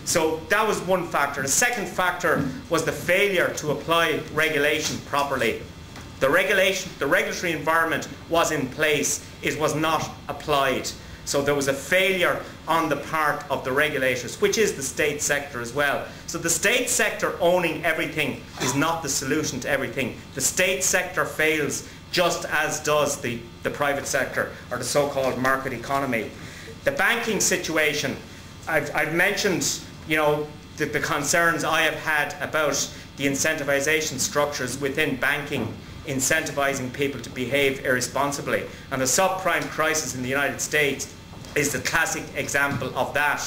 So that was one factor. The second factor was the failure to apply regulation properly. The regulatory environment was in place, it was not applied. So there was a failure on the part of the regulators, which is the state sector as well. So the state sector owning everything is not the solution to everything. The state sector fails just as does the private sector, or the so-called market economy. The banking situation, I've mentioned, you know, the concerns I have had about the incentivization structures within banking, incentivizing people to behave irresponsibly. And the subprime crisis in the United States is the classic example of that.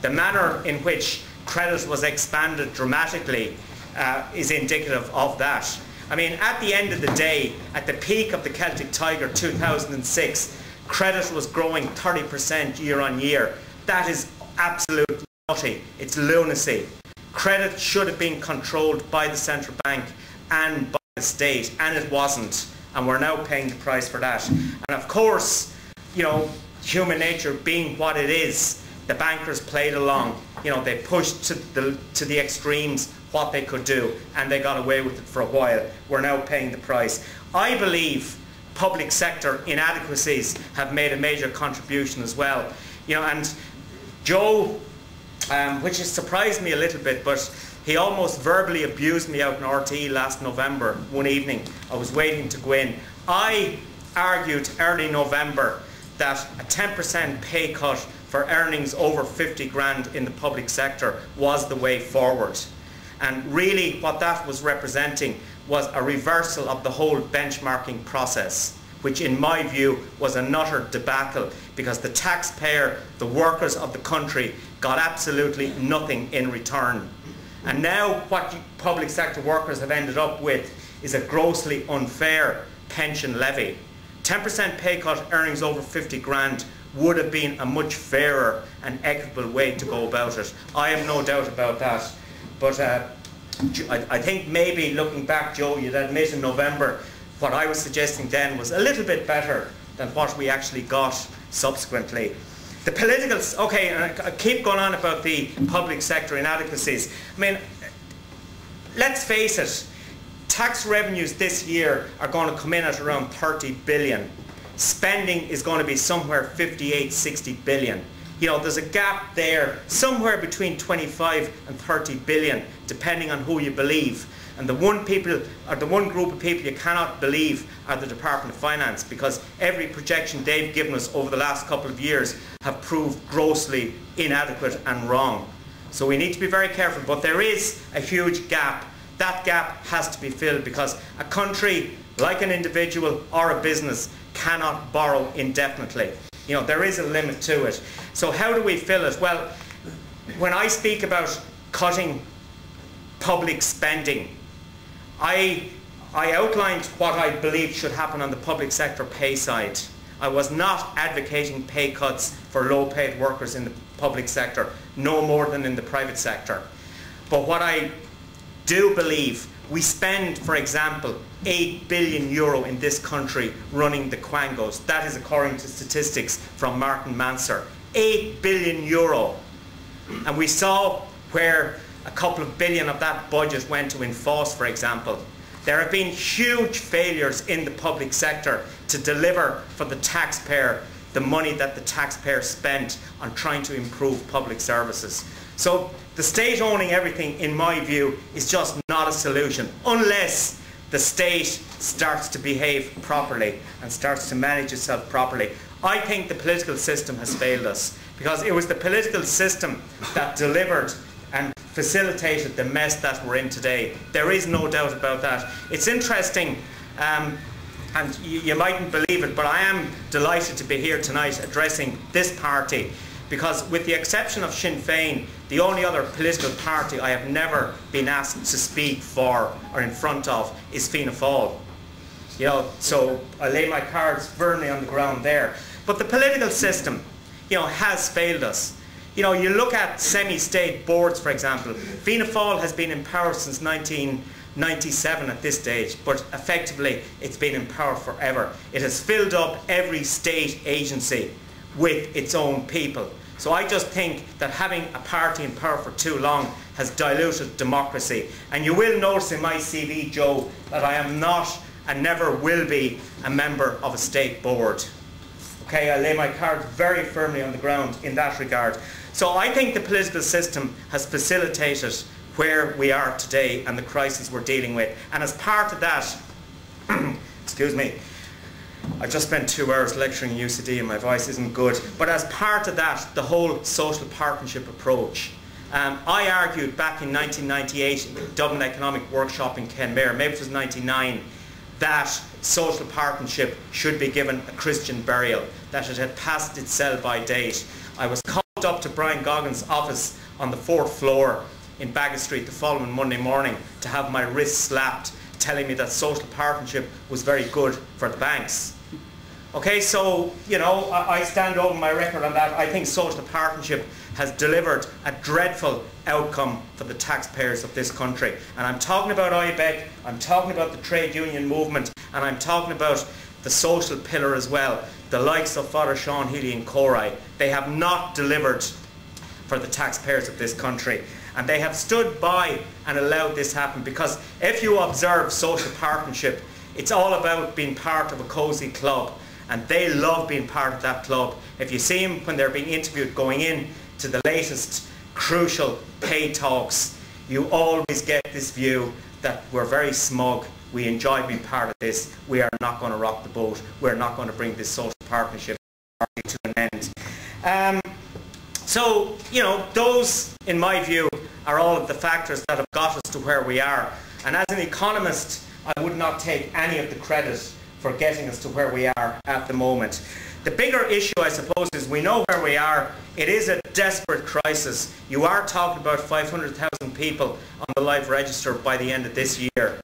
The manner in which credit was expanded dramatically is indicative of that. I mean, at the end of the day, at the peak of the Celtic Tiger 2006, credit was growing 30% year on year. That is absolute nutty. It's lunacy. Credit should have been controlled by the central bank and by the state, and it wasn't. And we're now paying the price for that. And of course, you know, human nature being what it is, the bankers played along. You know, they pushed to the extremes what they could do, and they got away with it for a while. We're now paying the price. I believe public sector inadequacies have made a major contribution as well. You know, and Joe, which has surprised me a little bit, but he almost verbally abused me out in RTE last November, one evening. I was waiting to go in. I argued early November that a 10% pay cut for earnings over 50 grand in the public sector was the way forward. And really what that was representing was a reversal of the whole benchmarking process, which in my view was an utter debacle, because the taxpayer, the workers of the country, got absolutely nothing in return. And now what public sector workers have ended up with is a grossly unfair pension levy. 10% pay cut earnings over 50 grand would have been a much fairer and equitable way to go about it. I have no doubt about that. But I think maybe looking back, Joe, you'd admit in November what I was suggesting then was a little bit better than what we actually got subsequently. The political, okay, and I keep going on about the public sector inadequacies. I mean, let's face it, tax revenues this year are going to come in at around 30 billion. Spending is going to be somewhere 58, 60 billion. You know, there's a gap there, somewhere between 25 and 30 billion, depending on who you believe. And the one group of people you cannot believe are the Department of Finance, because every projection they've given us over the last couple of years have proved grossly inadequate and wrong. So we need to be very careful, but there is a huge gap. That gap has to be filled, because a country, like an individual or a business, cannot borrow indefinitely. You know, there is a limit to it. So how do we fill it? Well, when I speak about cutting public spending, I outlined what I believe should happen on the public sector pay side. I was not advocating pay cuts for low-paid workers in the public sector, no more than in the private sector. But what I do believe, we spend, for example, 8 billion euro in this country running the quangos. That is according to statistics from Martin Manser. 8 billion euro. And we saw where a couple of billion of that budget went to enforce, for example. There have been huge failures in the public sector to deliver for the taxpayer the money that the taxpayer spent on trying to improve public services. So the state owning everything, in my view, is just not a solution, unless the state starts to behave properly and starts to manage itself properly. I think the political system has failed us, because it was the political system that delivered and facilitated the mess that we're in today. There is no doubt about that. It's interesting, and you mightn't believe it, but I am delighted to be here tonight addressing this party, because with the exception of Sinn Féin, the only other political party I have never been asked to speak for or in front of is Fianna Fáil. You know, so I lay my cards firmly on the ground there. But the political system, you know, has failed us. You know, you look at semi-state boards, for example. Fianna Fáil has been in power since 1997 at this stage, but effectively it's been in power forever. It has filled up every state agency with its own people. So I just think that having a party in power for too long has diluted democracy. And you will notice in my CV, Joe, that I am not and never will be a member of a state board. Okay, I lay my cards very firmly on the ground in that regard. So I think the political system has facilitated where we are today and the crisis we're dealing with. And as part of that, excuse me, I just spent 2 hours lecturing in UCD and my voice isn't good. But as part of that, the whole social partnership approach. I argued back in 1998 in the Dublin Economic Workshop in Kenmare, maybe it was 99, that social partnership should be given a Christian burial, that it had passed its sell-by date. I was called up to Brian Goggins' office on the 4th floor in Baggot Street the following Monday morning to have my wrist slapped, telling me that social partnership was very good for the banks. Okay, so, you know, I stand over my record on that. I think social partnership has delivered a dreadful outcome for the taxpayers of this country. And I'm talking about IBEC, I'm talking about the trade union movement, and I'm talking about the social pillar as well, the likes of Father Sean Healy and Corai. They have not delivered for the taxpayers of this country. And they have stood by and allowed this happen, because if you observe social partnership, it's all about being part of a cosy club. And they love being part of that club. If you see them when they're being interviewed going in to the latest crucial pay talks, you always get this view that we're very smug, we enjoy being part of this, we are not going to rock the boat, we're not going to bring this social partnership to an end. So, you know, those, in my view, are all of the factors that have got us to where we are. And as an economist, I would not take any of the credit for getting us to where we are at the moment. The bigger issue, I suppose, is we know where we are. It is a desperate crisis. You are talking about 500,000 people on the live register by the end of this year.